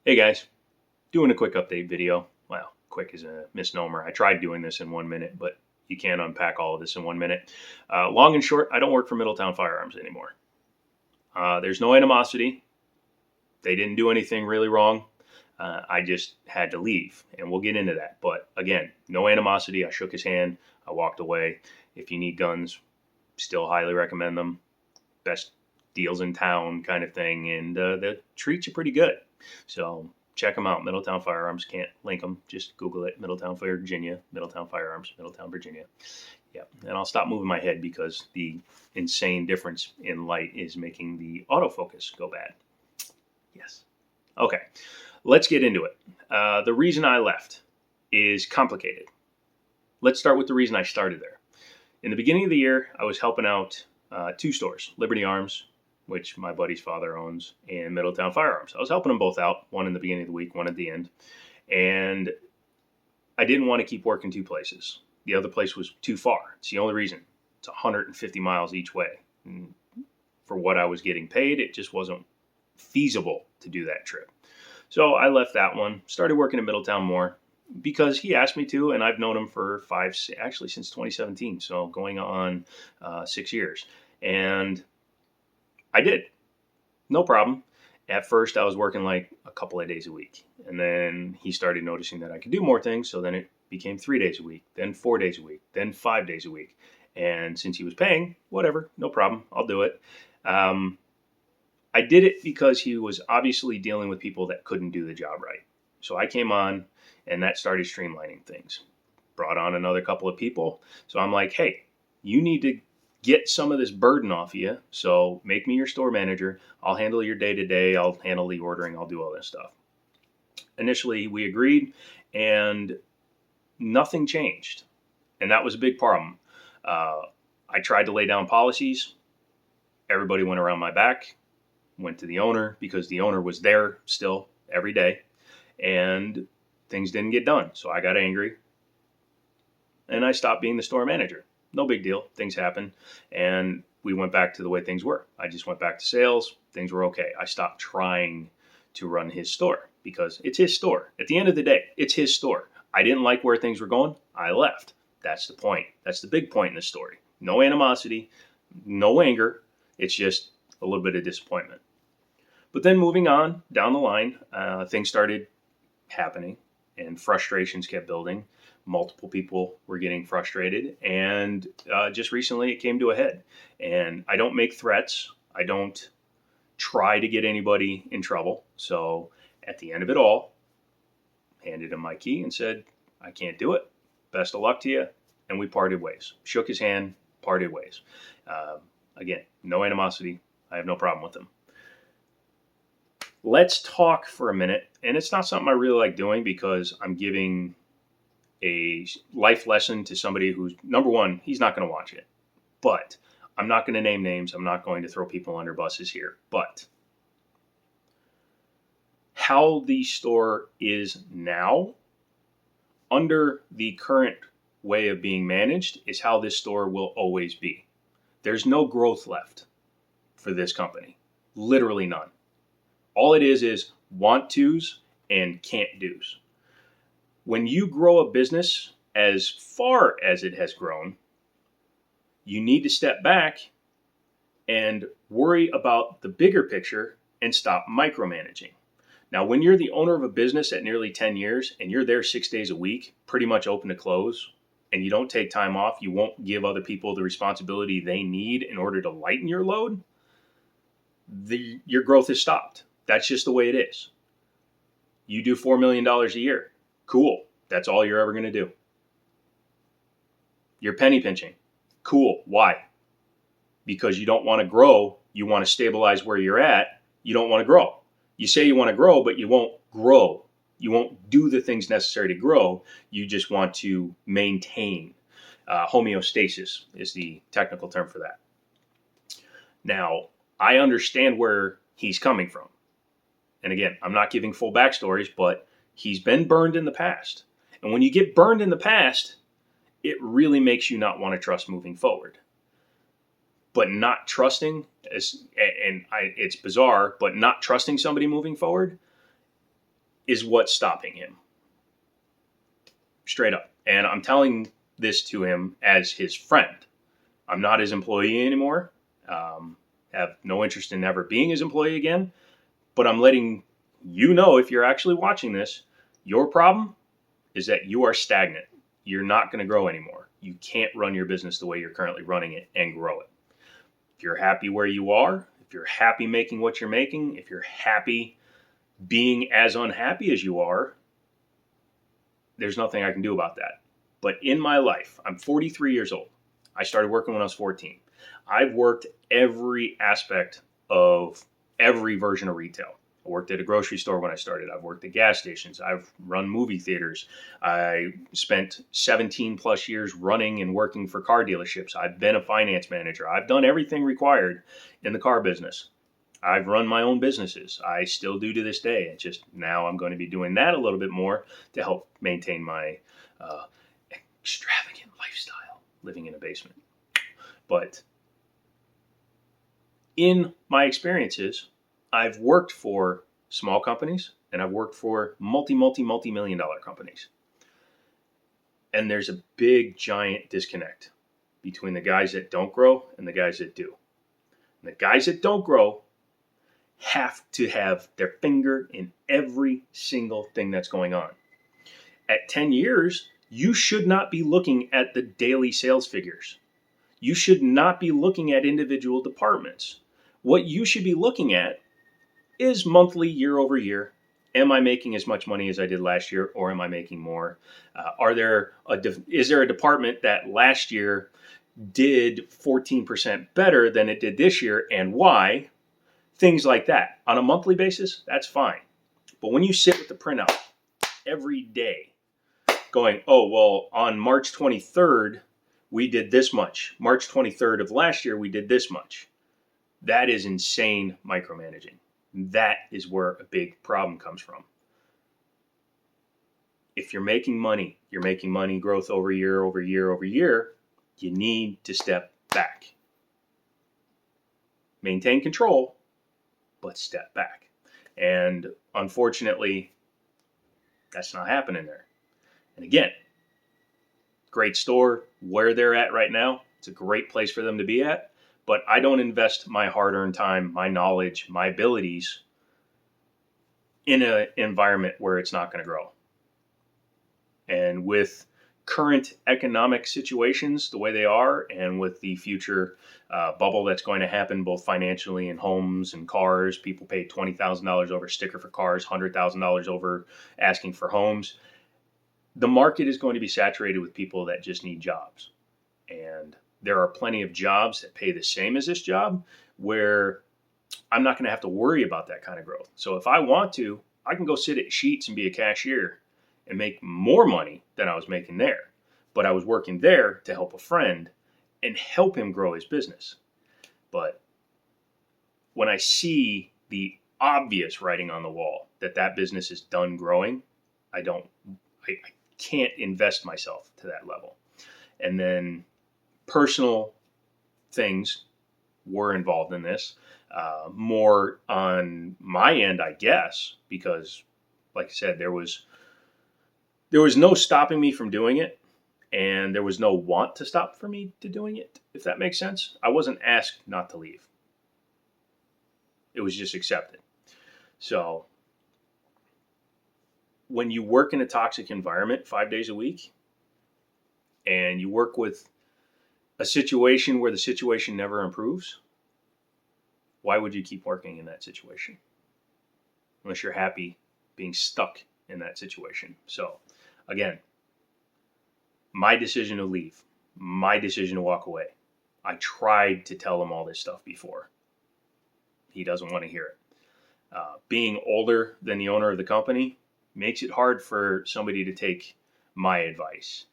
Hey guys, doing a quick update video. Well, quick is a misnomer. I tried doing this in 1 minute, but you can't unpack all of this in 1 minute. Long and short, I don't work for Middletown Firearms anymore. There's no animosity. They didn't do anything really wrong. I just had to leave, and we'll get into that. But again, no animosity. I shook his hand. I walked away. If you need guns, still highly recommend them. Best deals in town kind of thing, and they treat you pretty good. So check them out. Middletown Firearms. Can't link them. Just Google it. Middletown, Virginia. Middletown Firearms. Middletown, Virginia. Yeah. And I'll stop moving my head because the insane difference in light is making the autofocus go bad. Yes. Okay. Let's get into it. The reason I left is complicated. Let's start with the reason I started there. In the beginning of the year, I was helping out two stores, Liberty Arms, which my buddy's father owns, and Middletown Firearms. I was helping them both out, one in the beginning of the week, one at the end. And I didn't want to keep working two places. The other place was too far. It's the only reason. It's 150 miles each way. And for what I was getting paid, it just wasn't feasible to do that trip. So I left that one, started working at Middletown more because he asked me to, and I've known him for actually since 2017, so going on 6 years. And I did. No problem. At first, I was working like a couple of days a week. And then he started noticing that I could do more things. So then it became 3 days a week, then 4 days a week, then 5 days a week. And since he was paying, whatever, no problem. I'll do it. I did it because he was obviously dealing with people that couldn't do the job right. So I came on and that started streamlining things. Brought on another couple of people. So I'm like, hey, you need to get some of this burden off of you. So make me your store manager. I'll handle your day-to-day. I'll handle the ordering. I'll do all that stuff. Initially, we agreed and nothing changed. And that was a big problem. I tried to lay down policies. Everybody went around my back. Went to the owner because the owner was there still every day. And things didn't get done. So I got angry. And I stopped being the store manager. No big deal. Things happen. And we went back to the way things were. I just went back to sales. Things were okay. I stopped trying to run his store because it's his store. At the end of the day, it's his store. I didn't like where things were going. I left. That's the point. That's the big point in the story. No animosity, no anger. It's just a little bit of disappointment. But then moving on down the line, things started happening and frustrations kept building. Multiple people were getting frustrated, and just recently it came to a head. And I don't make threats. I don't try to get anybody in trouble. So at the end of it all, handed him my key and said, I can't do it. Best of luck to you. And we parted ways. Shook his hand, parted ways. Again, no animosity. I have no problem with him. Let's talk for a minute. And it's not something I really like doing because I'm giving a life lesson to somebody who's, number one, he's not going to watch it. But I'm not going to name names. I'm not going to throw people under buses here. But how the store is now, under the current way of being managed, is how this store will always be. There's no growth left for this company. Literally none. All it is want tos and can't do's. When you grow a business as far as it has grown, you need to step back and worry about the bigger picture and stop micromanaging. Now, when you're the owner of a business at nearly 10 years and you're there 6 days a week, pretty much open to close, and you don't take time off, you won't give other people the responsibility they need in order to lighten your load, your growth is stopped. That's just the way it is. You do $4 million a year. Cool. That's all you're ever going to do. You're penny pinching. Cool. Why? Because you don't want to grow. You want to stabilize where you're at. You don't want to grow. You say you want to grow, but you won't grow. You won't do the things necessary to grow. You just want to maintain. Homeostasis is the technical term for that. Now, I understand where he's coming from. And again, I'm not giving full backstories, but he's been burned in the past. And when you get burned in the past, it really makes you not want to trust moving forward. But not trusting, it's bizarre, but not trusting somebody moving forward is what's stopping him. Straight up. And I'm telling this to him as his friend. I'm not his employee anymore. Have no interest in ever being his employee again. But I'm letting you know, if you're actually watching this, your problem is that you are stagnant. You're not going to grow anymore. You can't run your business the way you're currently running it and grow it. If you're happy where you are, if you're happy making what you're making, if you're happy being as unhappy as you are, there's nothing I can do about that. But in my life, I'm 43 years old. I started working when I was 14. I've worked every aspect of every version of retail. I worked at a grocery store when I started. I've worked at gas stations. I've run movie theaters. I spent 17 plus years running and working for car dealerships. I've been a finance manager. I've done everything required in the car business. I've run my own businesses. I still do to this day. It's just now I'm going to be doing that a little bit more to help maintain my extravagant lifestyle, living in a basement. But in my experiences, I've worked for small companies and I've worked for multi-million dollar companies. And there's a big, giant disconnect between the guys that don't grow and the guys that do. And the guys that don't grow have to have their finger in every single thing that's going on. At 10 years, you should not be looking at the daily sales figures. You should not be looking at individual departments. What you should be looking at is monthly, year over year. Am I making as much money as I did last year, or am I making more? Is there a department that last year did 14% better than it did this year, and why? Things like that. On a monthly basis, that's fine. But when you sit with the printout every day going, oh, well, on March 23rd, we did this much. March 23rd of last year, we did this much. That is insane micromanaging. That is where a big problem comes from. If you're making money growth over year, over year, over year, you need to step back. Maintain control, but step back. And unfortunately, that's not happening there. And again, great store where they're at right now. It's a great place for them to be at. But I don't invest my hard-earned time, my knowledge, my abilities in an environment where it's not going to grow. And with current economic situations the way they are, and with the future bubble that's going to happen both financially in homes and cars, people pay $20,000 over sticker for cars, $100,000 over asking for homes. The market is going to be saturated with people that just need jobs. And there are plenty of jobs that pay the same as this job where I'm not going to have to worry about that kind of growth. So if I want to, I can go sit at Sheetz and be a cashier and make more money than I was making there. But I was working there to help a friend and help him grow his business. But when I see the obvious writing on the wall that business is done growing, I can't invest myself to that level. And then personal things were involved in this, more on my end, I guess, because, like I said, there was no stopping me from doing it, and there was no want to stop for me to doing it, if that makes sense. I wasn't asked not to leave. It was just accepted. So when you work in a toxic environment 5 days a week, and you work with a situation where the situation never improves, why would you keep working in that situation? Unless you're happy being stuck in that situation. So again, my decision to leave, my decision to walk away. I tried to tell him all this stuff before. He doesn't want to hear it. Being older than the owner of the company makes it hard for somebody to take my advice.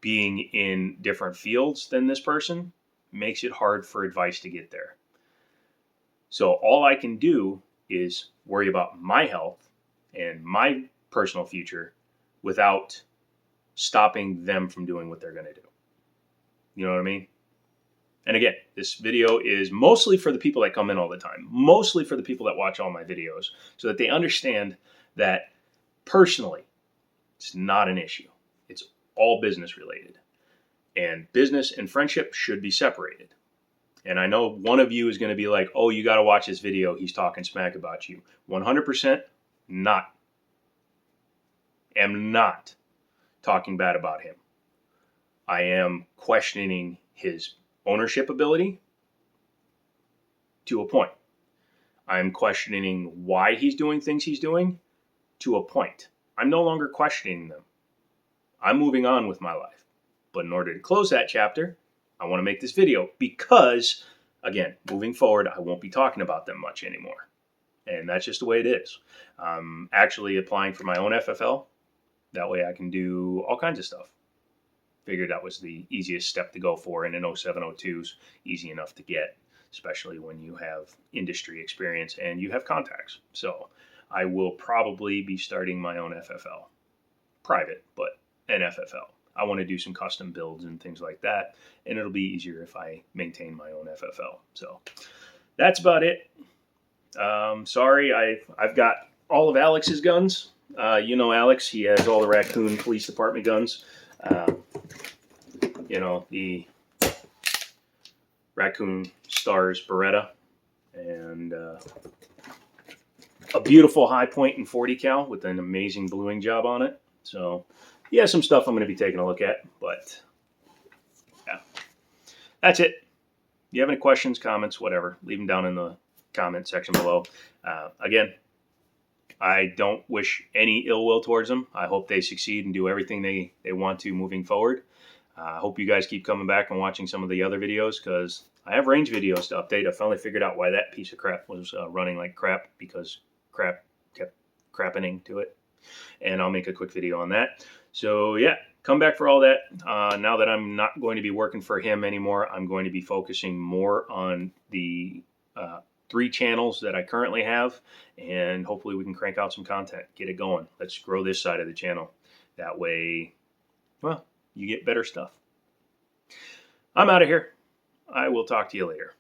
Being in different fields than this person makes it hard for advice to get there. So all I can do is worry about my health and my personal future without stopping them from doing what they're going to do. You know what I mean? And again, this video is mostly for the people that come in all the time, mostly for the people that watch all my videos, so that they understand that personally, it's not an issue. It's all business related. And business and friendship should be separated. And I know one of you is going to be like, oh, you got to watch this video. He's talking smack about you. 100% not. Am not talking bad about him. I am questioning his ownership ability to a point. I'm questioning why he's doing things he's doing to a point. I'm no longer questioning them. I'm moving on with my life. But in order to close that chapter, I want to make this video because, again, moving forward, I won't be talking about them much anymore. And that's just the way it is. I'm actually applying for my own FFL. That way I can do all kinds of stuff. Figured that was the easiest step to go for, and an 0702's easy enough to get, especially when you have industry experience and you have contacts. So I will probably be starting my own FFL. Private, but an FFL. I want to do some custom builds and things like that, and it'll be easier if I maintain my own FFL. So that's about it. Sorry, I've got all of Alex's guns. You know Alex, he has all the Raccoon Police Department guns. You know, the Raccoon Stars Beretta, and a beautiful high point and 40 cal with an amazing bluing job on it. So he has some stuff I'm going to be taking a look at, but yeah, that's it. If you have any questions, comments, whatever, leave them down in the comment section below. Again, I don't wish any ill will towards them. I hope they succeed and do everything they want to moving forward. I hope you guys keep coming back and watching some of the other videos, because I have range videos to update. I finally figured out why that piece of crap was running like crap, because crap kept crappening to it. And I'll make a quick video on that. So yeah, come back for all that. Now that I'm not going to be working for him anymore, I'm going to be focusing more on the 3 channels that I currently have, and hopefully we can crank out some content, get it going. Let's grow this side of the channel. That way, well, you get better stuff. I'm out of here. I will talk to you later.